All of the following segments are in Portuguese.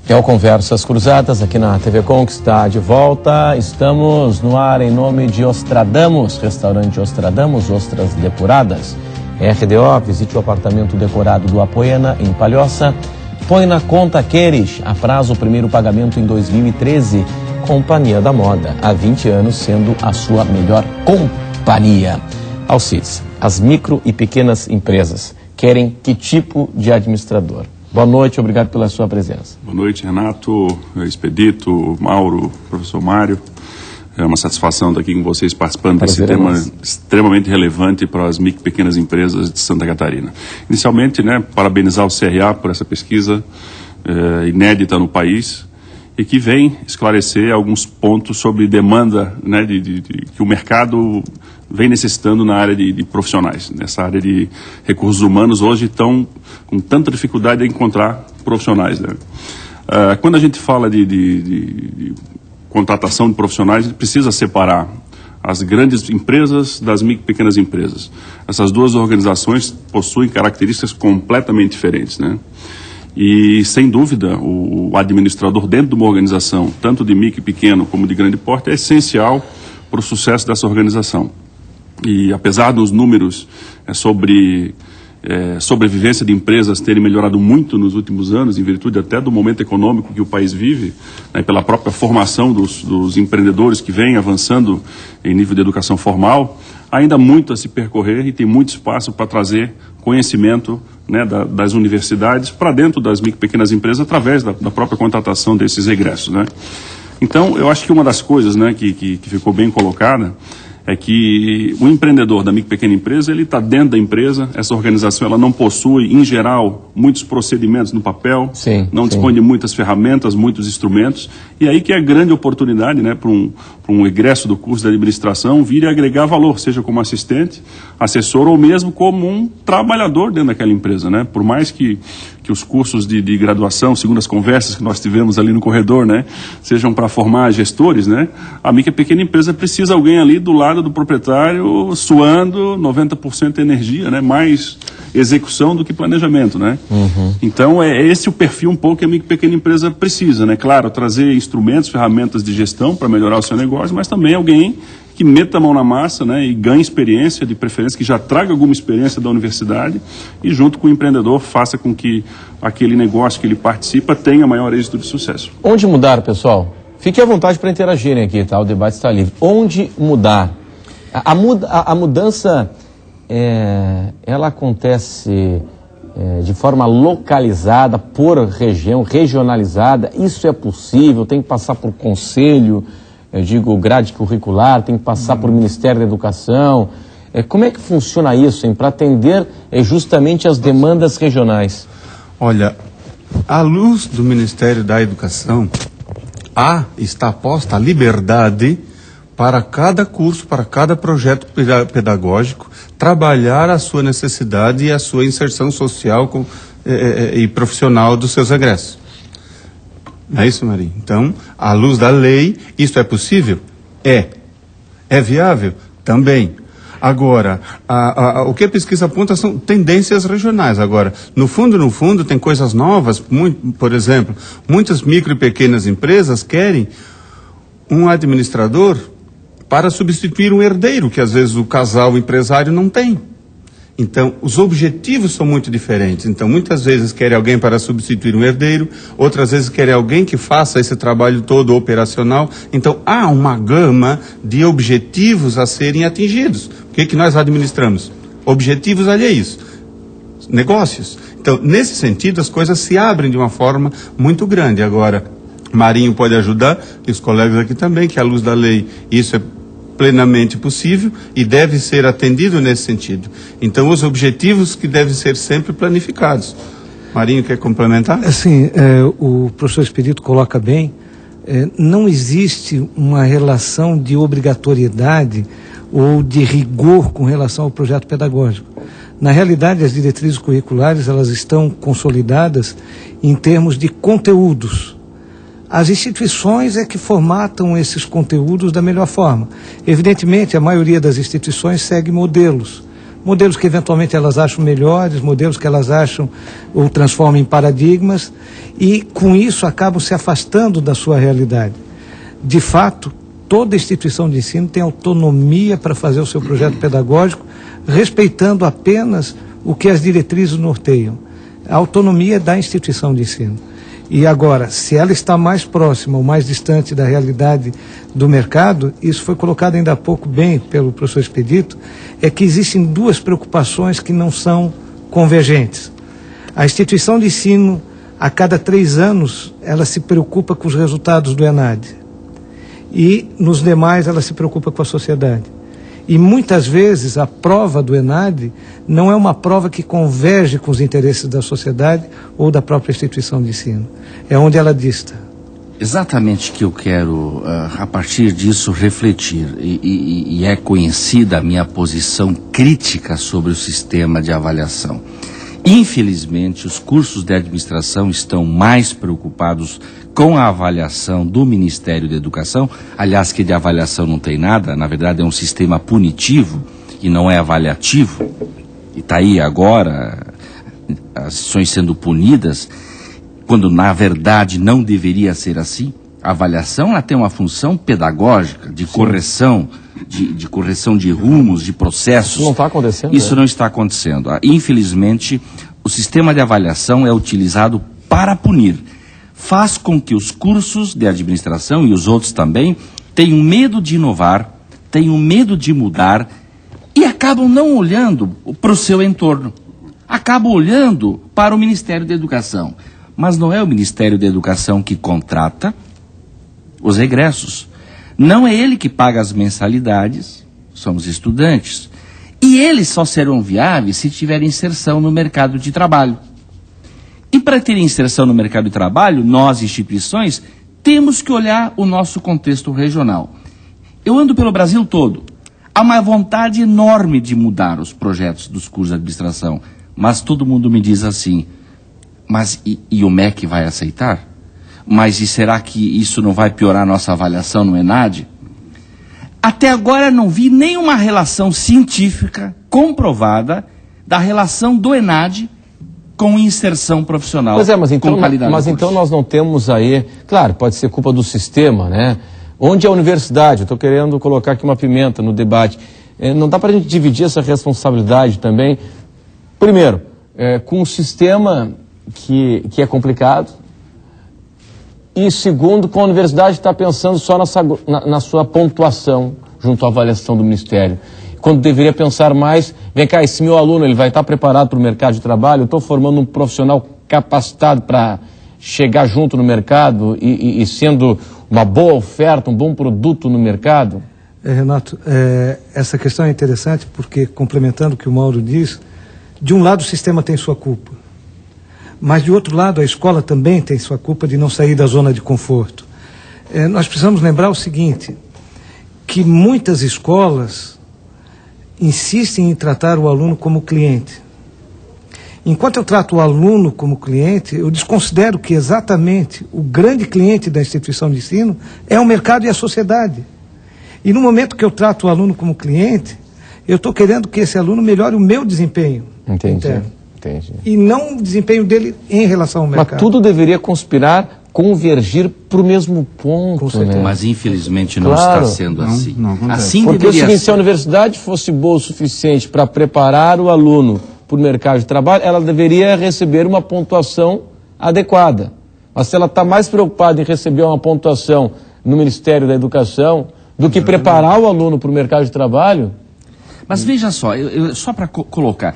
É o Conversas Cruzadas aqui na TV Com, que está de volta. Estamos no ar em nome de Ostradamus, restaurante Ostradamus, ostras depuradas. RDO, visite o apartamento decorado do Apoena, em Palhoça. Põe na conta Queres, a prazo o primeiro pagamento em 2013. Companhia da Moda, há 20 anos sendo a sua melhor companhia. Alcides, as micro e pequenas empresas querem que tipo de administrador? Boa noite, obrigado pela sua presença. Boa noite, Renato, Expedito, Mauro, professor Mário. É uma satisfação estar aqui com vocês participando desse tema extremamente relevante para as micro e pequenas empresas de Santa Catarina. Inicialmente, parabenizar o CRA por essa pesquisa inédita no país e que vem esclarecer alguns pontos sobre demanda que o mercado vem necessitando na área de profissionais. Nessa área de recursos humanos, hoje estão com tanta dificuldade de encontrar profissionais. Quando a gente fala de contratação de profissionais, a gente precisa separar as grandes empresas das micro e pequenas empresas. Essas duas organizações possuem características completamente diferentes, E, sem dúvida, o administrador dentro de uma organização, tanto de micro e pequeno como de grande porte, é essencial para o sucesso dessa organização. E, apesar dos números sobre sobrevivência de empresas terem melhorado muito nos últimos anos, em virtude até do momento econômico que o país vive, pela própria formação dos empreendedores que vêm avançando em nível de educação formal, ainda há muito a se percorrer e tem muito espaço para trazer conhecimento das universidades para dentro das micro e pequenas empresas através da própria contratação desses egressos. Então, eu acho que uma das coisas que ficou bem colocada é que o empreendedor da micro e pequena empresa, ele está dentro da empresa. Essa organização ela não possui, em geral, muitos procedimentos no papel, não dispõe de muitas ferramentas, muitos instrumentos, e aí que é a grande oportunidade para um egresso do curso de administração vir e agregar valor, seja como assistente, assessor ou mesmo como um trabalhador dentro daquela empresa. Por mais que os cursos de graduação, segundo as conversas que nós tivemos ali no corredor, sejam para formar gestores, a micro e pequena empresa precisa de alguém ali do lado do proprietário, suando 90% energia, mais execução do que planejamento, Então, é esse o perfil um pouco que a micro e pequena empresa precisa, Claro, trazer instrumentos, ferramentas de gestão para melhorar o seu negócio, mas também alguém que meta a mão na massa, e ganhe experiência, de preferência, que já traga alguma experiência da universidade e, junto com o empreendedor, faça com que aquele negócio que ele participa tenha maior êxito de sucesso. Onde mudar, pessoal? Fique à vontade para interagirem aqui, tá? O debate está livre. Onde mudar? A mudança, ela acontece de forma localizada, por região, regionalizada. Isso é possível? Tem que passar por conselho, grade curricular, tem que passar por Ministério da Educação. Como é que funciona isso, para atender justamente as demandas regionais? Olha, à luz do Ministério da Educação, está posta a liberdade para cada curso, para cada projeto pedagógico, trabalhar a sua necessidade e a sua inserção social e profissional dos seus egressos. Não é isso, Maria? Então, à luz da lei, isso é possível? É. É viável? Também. Agora, o que a pesquisa aponta são tendências regionais. Agora, no fundo, tem coisas novas. Por exemplo, muitas micro e pequenas empresas querem um administrador para substituir um herdeiro, que às vezes o casal empresário não tem. Então, os objetivos são muito diferentes. Então, muitas vezes querem alguém para substituir um herdeiro, outras vezes querem alguém que faça esse trabalho todo operacional. Então, há uma gama de objetivos a serem atingidos. O que nós administramos? Objetivos alheios, negócios. Então, nesse sentido, as coisas se abrem de uma forma muito grande. Agora, Marinho pode ajudar, e os colegas aqui também, que à luz da lei isso é plenamente possível e deve ser atendido nesse sentido. Então, os objetivos que devem ser sempre planificados. Marinho, quer complementar? Sim, o professor Expedito coloca bem, não existe uma relação de obrigatoriedade ou de rigor com relação ao projeto pedagógico. Na realidade, as diretrizes curriculares, elas estão consolidadas em termos de conteúdos. As instituições é que formatam esses conteúdos da melhor forma. Evidentemente, a maioria das instituições segue modelos, modelos que eventualmente elas acham melhores, modelos que elas acham ou transformam em paradigmas, e com isso acabam se afastando da sua realidade. De fato, toda instituição de ensino tem autonomia para fazer o seu projeto pedagógico, respeitando apenas o que as diretrizes norteiam. A autonomia da instituição de ensino. E agora, se ela está mais próxima ou mais distante da realidade do mercado, isso foi colocado ainda há pouco bem pelo professor Expedito, é que existem duas preocupações que não são convergentes. A instituição de ensino, a cada 3 anos, ela se preocupa com os resultados do ENAD. E, nos demais, ela se preocupa com a sociedade. E muitas vezes a prova do ENAD não é uma prova que converge com os interesses da sociedade ou da própria instituição de ensino. É onde ela dista. Exatamente que eu quero, a partir disso, refletir. E é conhecida a minha posição crítica sobre o sistema de avaliação. Infelizmente, os cursos de administração estão mais preocupados com a avaliação do Ministério da Educação, aliás, que de avaliação não tem nada, na verdade é um sistema punitivo e não é avaliativo, e está aí agora as instituições sendo punidas, quando na verdade não deveria ser assim. A avaliação ela tem uma função pedagógica, de correção, de correção de rumos, de processos. Isso não está acontecendo? Isso não está acontecendo. Infelizmente, o sistema de avaliação é utilizado para punir. Faz com que os cursos de administração e os outros também tenham medo de inovar, tenham medo de mudar e acabam não olhando para o seu entorno. Acabam olhando para o Ministério da Educação. Mas não é o Ministério da Educação que contrata os egressos. Não é ele que paga as mensalidades, são os estudantes. E eles só serão viáveis se tiverem inserção no mercado de trabalho. E para ter inserção no mercado de trabalho, nós, instituições, temos que olhar o nosso contexto regional. Eu ando pelo Brasil todo. Há uma vontade enorme de mudar os projetos dos cursos de administração. Mas todo mundo me diz assim, mas e o MEC vai aceitar? Mas e será que isso não vai piorar a nossa avaliação no ENAD? Até agora não vi nenhuma relação científica comprovada da relação do ENAD com inserção profissional. Pois é, mas então, com qualidade então nós não temos aí, claro, pode ser culpa do sistema, né? Onde é a universidade? Eu estou querendo colocar aqui uma pimenta no debate. Não dá para a gente dividir essa responsabilidade também? Primeiro, com um sistema que é complicado, e segundo, com a universidade está pensando só na sua pontuação junto à avaliação do Ministério. Quando deveria pensar mais, vem cá, esse meu aluno ele vai estar preparado para o mercado de trabalho, eu estou formando um profissional capacitado para chegar junto no mercado e sendo uma boa oferta, um bom produto no mercado? Renato, essa questão é interessante porque, complementando o que o Mauro diz, de um lado o sistema tem sua culpa, mas de outro lado a escola também tem sua culpa de não sair da zona de conforto. Nós precisamos lembrar o seguinte, que muitas escolas insistem em tratar o aluno como cliente. Enquanto eu trato o aluno como cliente, eu desconsidero que exatamente o grande cliente da instituição de ensino é o mercado e a sociedade. E no momento que eu trato o aluno como cliente, eu estou querendo que esse aluno melhore o meu desempenho interno. Entendi. E não o desempenho dele em relação ao mercado. Mas tudo deveria convergir para o mesmo ponto, né? Mas infelizmente não está sendo assim. Não assim porque deveria o seguinte, ser. se a universidade fosse boa o suficiente para preparar o aluno para o mercado de trabalho, ela deveria receber uma pontuação adequada. Mas se ela está mais preocupada em receber uma pontuação no Ministério da Educação do que preparar o aluno para o mercado de trabalho... Mas veja só, só para colocar,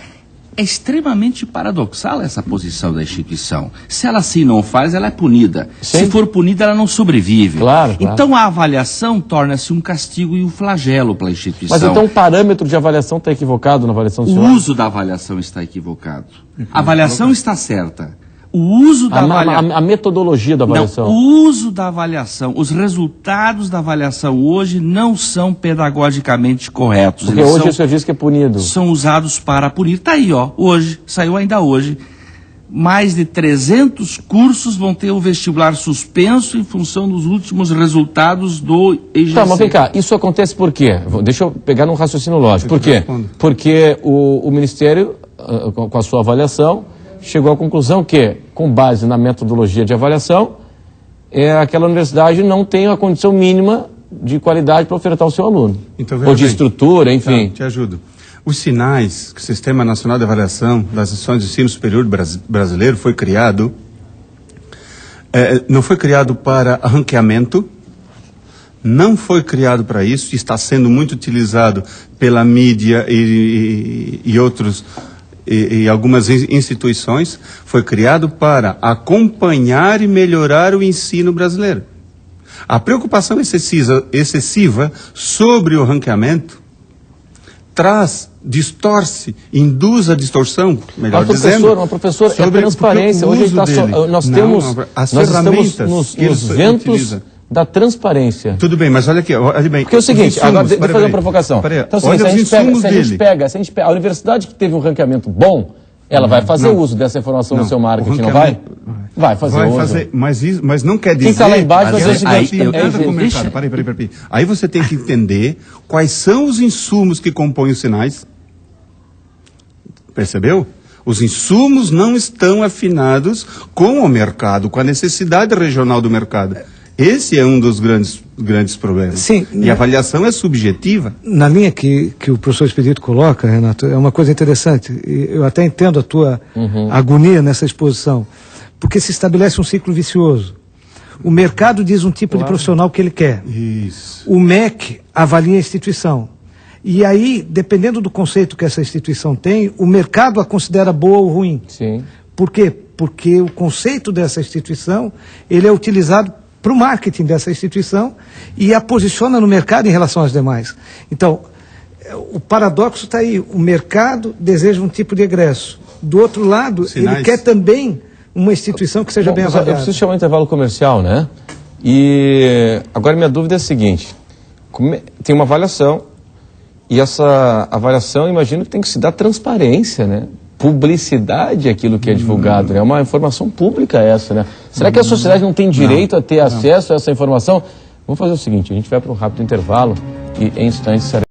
é extremamente paradoxal essa posição da instituição. Se ela assim não faz, ela é punida. Sim. Se for punida, ela não sobrevive. Claro. Então a avaliação torna-se um castigo e um flagelo para a instituição. Mas então o parâmetro de avaliação está equivocado na avaliação do O senhor? uso da avaliação está equivocado. A avaliação está certa. O uso da avaliação... A metodologia da avaliação. Não, o uso da avaliação, os resultados da avaliação hoje não são pedagogicamente corretos. Porque hoje o senhor diz que é punido. São usados para punir. Está aí, ó, hoje, saiu ainda hoje, mais de 300 cursos vão ter o vestibular suspenso em função dos últimos resultados do IGC. Tá, mas vem cá, isso acontece por quê? Deixa eu pegar num raciocínio lógico. Por quê? Porque o Ministério, com a sua avaliação, chegou à conclusão que, com base na metodologia de avaliação, aquela universidade não tem a condição mínima de qualidade para ofertar ao seu aluno. Então, ou de estrutura, enfim. Tá, te ajudo. Os sinais que o Sistema Nacional de Avaliação das Instituições de Ensino Superior brasileiro foi criado, não foi criado para ranqueamento, não foi criado para isso, está sendo muito utilizado pela mídia e algumas instituições, foi criado para acompanhar e melhorar o ensino brasileiro. A preocupação excessiva sobre o ranqueamento distorce, induz a distorção, melhor dizendo. Uma professora, é transparência. Hoje nós estamos nos ventos da transparência. Tudo bem, mas olha aqui, olha bem. Porque é o seguinte, agora deixa eu fazer uma provocação. Então, se a gente pega a universidade que teve um ranqueamento bom, ela vai fazer uso dessa informação no seu marketing, não vai? Vai fazer uso. Mas não quer dizer... Quem está lá embaixo vai fazer o seguinte... Peraí. Aí você tem que entender quais são os insumos que compõem os sinais. Percebeu? Os insumos não estão afinados com o mercado, com a necessidade regional do mercado. Esse é um dos grandes problemas. Sim, e a avaliação é subjetiva. Na linha que o professor Expedito coloca, Renato, é uma coisa interessante. Eu até entendo a tua agonia nessa exposição, porque se estabelece um ciclo vicioso. O mercado diz um tipo de profissional que ele quer. Isso. O MEC avalia a instituição. E aí, dependendo do conceito que essa instituição tem, o mercado a considera boa ou ruim. Sim. Por quê? Porque o conceito dessa instituição, ele é utilizado para o marketing dessa instituição e a posiciona no mercado em relação às demais. Então, o paradoxo está aí. O mercado deseja um tipo de egresso. Do outro lado, ele quer também uma instituição que seja bem avaliada. Eu preciso chamar um intervalo comercial, né? E agora minha dúvida é a seguinte. Tem uma avaliação e essa avaliação, imagino que tem que se dar transparência, né? Publicidade aquilo que é divulgado, né? É uma informação pública essa, né? Será que a sociedade não tem direito a ter acesso a essa informação? Vamos fazer o seguinte, a gente vai para um rápido intervalo e em instantes